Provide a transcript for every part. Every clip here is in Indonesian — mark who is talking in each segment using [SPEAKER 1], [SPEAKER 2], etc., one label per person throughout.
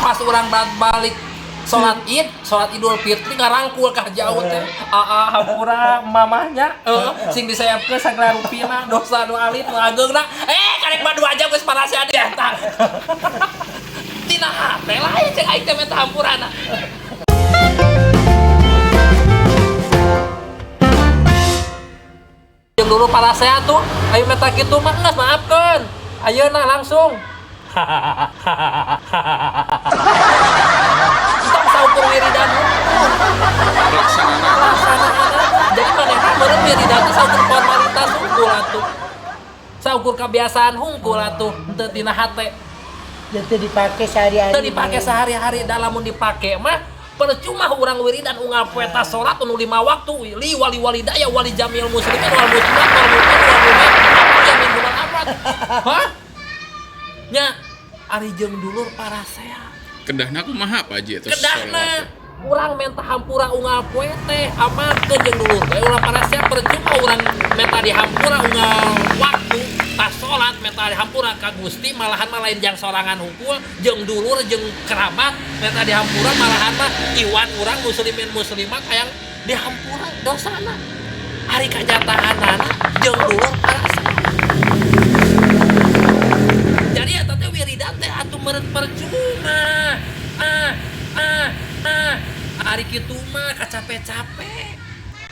[SPEAKER 1] pas orang balik sholat idul fitri ngarangkul kah jauh teh hampura mamahnya sing disayapkeun sagala rupina dosa nu alit nu ageungna karek mah 2 jam geus parasea di eta tina hate lain cek aing teh meta hampurana jeung dulu parasea tuh ayo meta kitu mah geus maafkeun ayeuna langsung kita saukur wiridan laksanana jadi manehna meureun wiridan teh saukur formalitas hungkul atuh saukur kebiasaan hungkul atuh teu tina hate
[SPEAKER 2] teu dipake sehari-hari
[SPEAKER 1] teu dipake sehari-hari da lamun dipake mah percuma urang wiridan unggal poe ta salat nu 5 waktu li wali daya wali jamil muslimin wal muslimat wal mu'min wal mu'minat ya min bulan amat hah nya ari jeung dulur parasea
[SPEAKER 3] kedahna kumaha Pak Haji terus
[SPEAKER 1] kedahna urang menta hampura unggal poe teh amatkeun jeung dulur teh ulah parasea percuma urang menta dihampura unggal waktu tas salat menta dihampura ka Gusti malahan mah lain jang sorangan hungkul jeung dulur jeung kerabat menta dihampura malahan mah iwan urang muslimin muslimat hayang dihampura dosana ari kajatahanana jeung dulur parasea jadi eta teh wiridan teh atuh meureun percuma ari kitu mah kacape-cape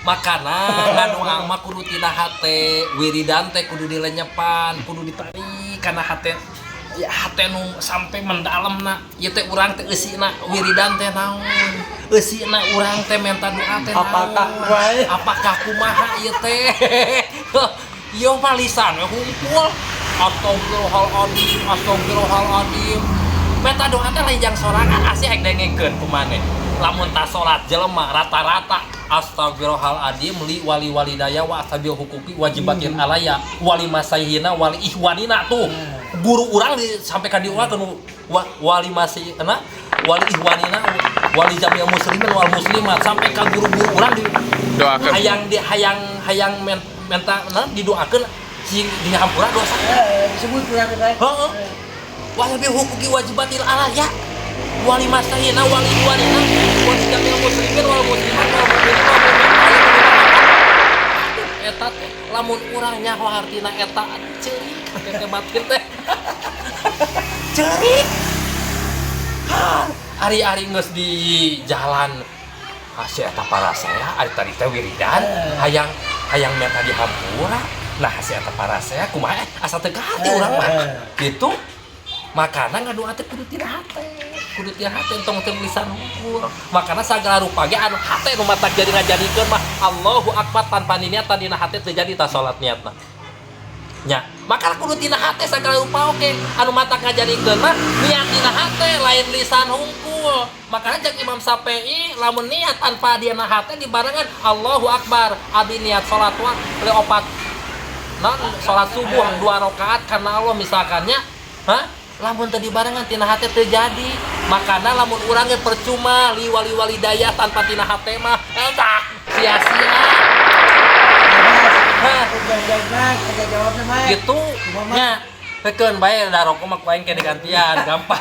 [SPEAKER 1] makana ngadoang mah kudu tina hate wiridan teh kudu dilenyepan kudu ditepi kana hate ya hate nu sampai mendalemna ieu teh urang teh eusina wiridan teh naon eusina urang teh menta doa teh apakah kumaha ieu teh ieu mah lisan we hungkul Astagfirullahaladzim meta doa teh lain jang sorangan asih ek dengekeun ku maneh lamun tas salat jelema rata-rata astagfirullahaladzim li wali walidaya wa asabil hukuki wajibatin alaya wali masayhina wali ihwanina tuh guru urang sampai ka diuakeun wali masayhina wali ihwanina wali jamil muslimin wal muslimat sampai ka guru-guru urang di doakeun hayang menta didoakeun sing dihampura dosa
[SPEAKER 2] disebut urang teh
[SPEAKER 1] wasabil hukuki wajibatil alaya wali masayhina wali ihwanina wali jamil muslimin wal muslimat wal mu'minin wal mu'minat eta lamun urang nyaho artina eta ceurik pake batin teh ceurik ari-ari geus di jalan hase eta parasea ari tadi teh wiridan hayang meta dihampura nah hase eta parasea kumaha asa teu kahati urang mah kitu makana ngadoa teh kudu tina hate entong teu lisan hungkul makana sagala rupa ge anu hate nu matak jadi ngajadikeun mah Allahu akbar tanpa niatan dina hate teu jadi ta salat niatna nya makana kudu tina hate sagala rupa oge anu matak ngajadikeun mah niat dina hate lain lisan hungkul makana jeung Imam Syafi'i lamun niat tanpa dina hate dibarengan Allahu akbar abi niat salat wa leopat salat subuh 2 rakaat karena Allah misalkannya lamun teu dibarengan tina hate teu jadi makana lamun urang ge percuma li wali daya tanpa tina hate mah eta sia-sia
[SPEAKER 2] jawabna mah
[SPEAKER 1] gitu nya pekeun bae da rokok mah ku aing ke digantian gampang